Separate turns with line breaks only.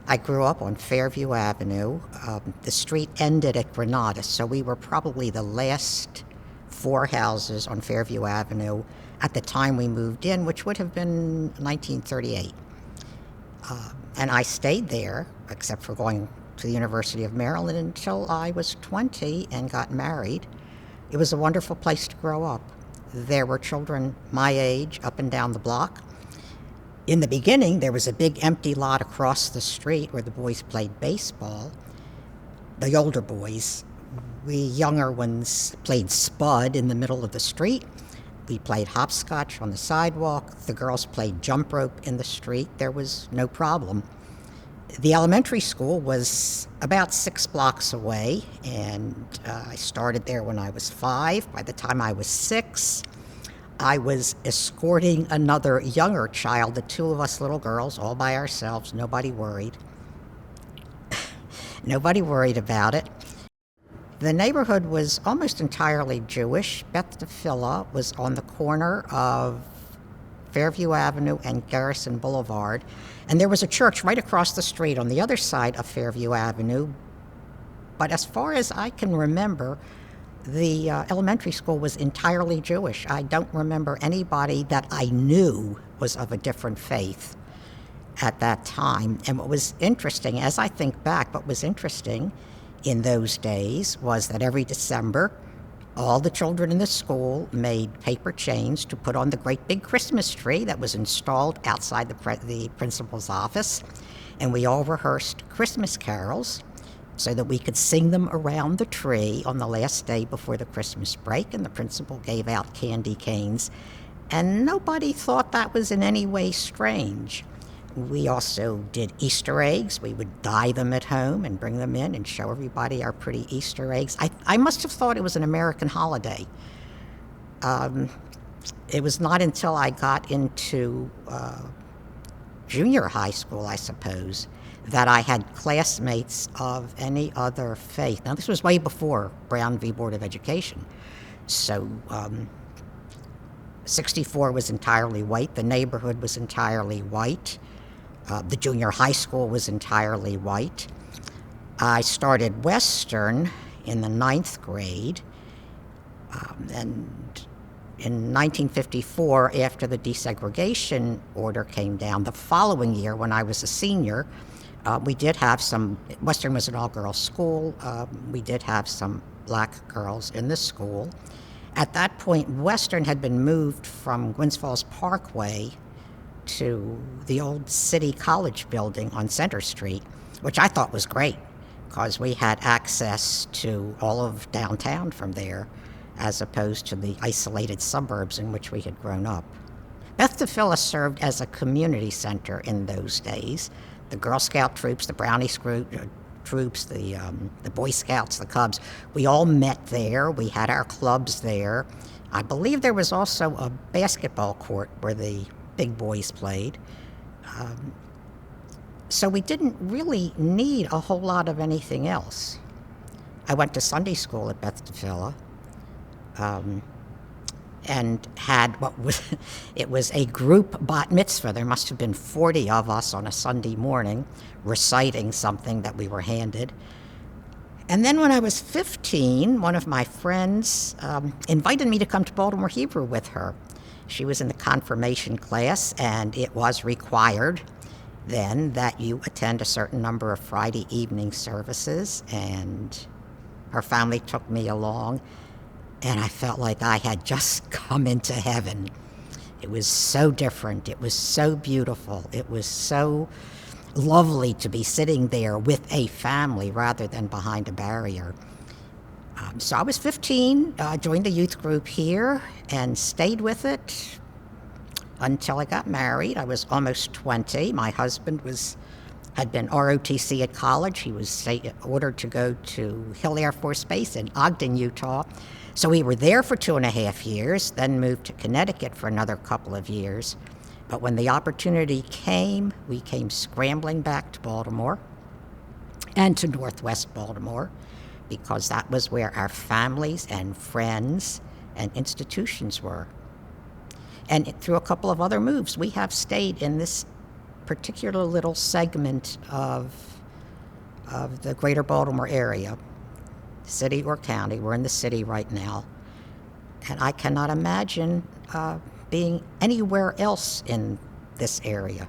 I grew up on Fairview Avenue. The street ended at Granada, so we were probably the last four houses on Fairview Avenue at the time we moved in, which would have been 1938. And I stayed there, except for going to the University of Maryland, until I was 20 and got married. It was a wonderful place to grow up. There were children my age up and down the block. In the beginning, there was a big empty lot across the street where the boys played baseball. The older boys. We younger ones played spud in the middle of the street. We played hopscotch on the sidewalk. The girls played jump rope in the street. There was no problem. The elementary school was about 6 blocks away, and I started there when I was 5. By the time I was 6, I was escorting another younger child, the two of us little girls, all by ourselves. Nobody worried. Nobody worried about it. The neighborhood was almost entirely Jewish. Beth-Tefillah was on the corner of Fairview Avenue and Garrison Boulevard. And there was a church right across the street on the other side of Fairview Avenue. But as far as I can remember, the elementary school was entirely Jewish. I don't remember anybody that I knew was of a different faith at that time. And what was interesting, as I think back, what was interesting in those days was that every December, all the children in the school made paper chains to put on the great big Christmas tree that was installed outside the principal's office. And we all rehearsed Christmas carols so that we could sing them around the tree on the last day before the Christmas break. And the principal gave out candy canes. And nobody thought that was in any way strange. We also did Easter eggs. We would dye them at home and bring them in and show everybody our pretty Easter eggs. I must have thought it was an American holiday. It was not until I got into junior high school, I suppose, that I had classmates of any other faith. Now, this was way before Brown v. Board of Education. So 64 was entirely white. The neighborhood was entirely white. The junior high school was entirely white. I started Western in the 9th grade. And in 1954, after the desegregation order came down, the following year when I was a senior, we did have some, Western was an all-girls school. We did have some black girls in the school. At that point, Western had been moved from Gwynns Falls Parkway to the old City College building on Center Street, which I thought was great because we had access to all of downtown from there as opposed to the isolated suburbs in which we had grown up. Beth-Tefillah served as a community center in those days. The Girl Scout troops, the Brownie troops, the Boy Scouts, the Cubs, we all met there. We had our clubs there. I believe there was also a basketball court where the big boys played. So we didn't really need a whole lot of anything else. I went to Sunday school at Beth-Tefillah and had it was a group bat mitzvah. There must have been 40 of us on a Sunday morning reciting something that we were handed. And then when I was 15, one of my friends invited me to come to Baltimore Hebrew with her. She was in the confirmation class, and it was required then that you attend a certain number of Friday evening services, and her family took me along, and I felt like I had just come into heaven. It was so different. It was so beautiful. It was so lovely to be sitting there with a family rather than behind a barrier. So I was 15, joined the youth group here, and stayed with it until I got married. I was almost 20. My husband had been ROTC at college. He was ordered to go to Hill Air Force Base in Ogden, Utah. So we were there for 2.5 years, then moved to Connecticut for another couple of years. But when the opportunity came, we came scrambling back to Baltimore and to Northwest Baltimore, because that was where our families and friends and institutions were. And through a couple of other moves, we have stayed in this particular little segment of the greater Baltimore area, city or county. We're in the city right now. And I cannot imagine being anywhere else in this area.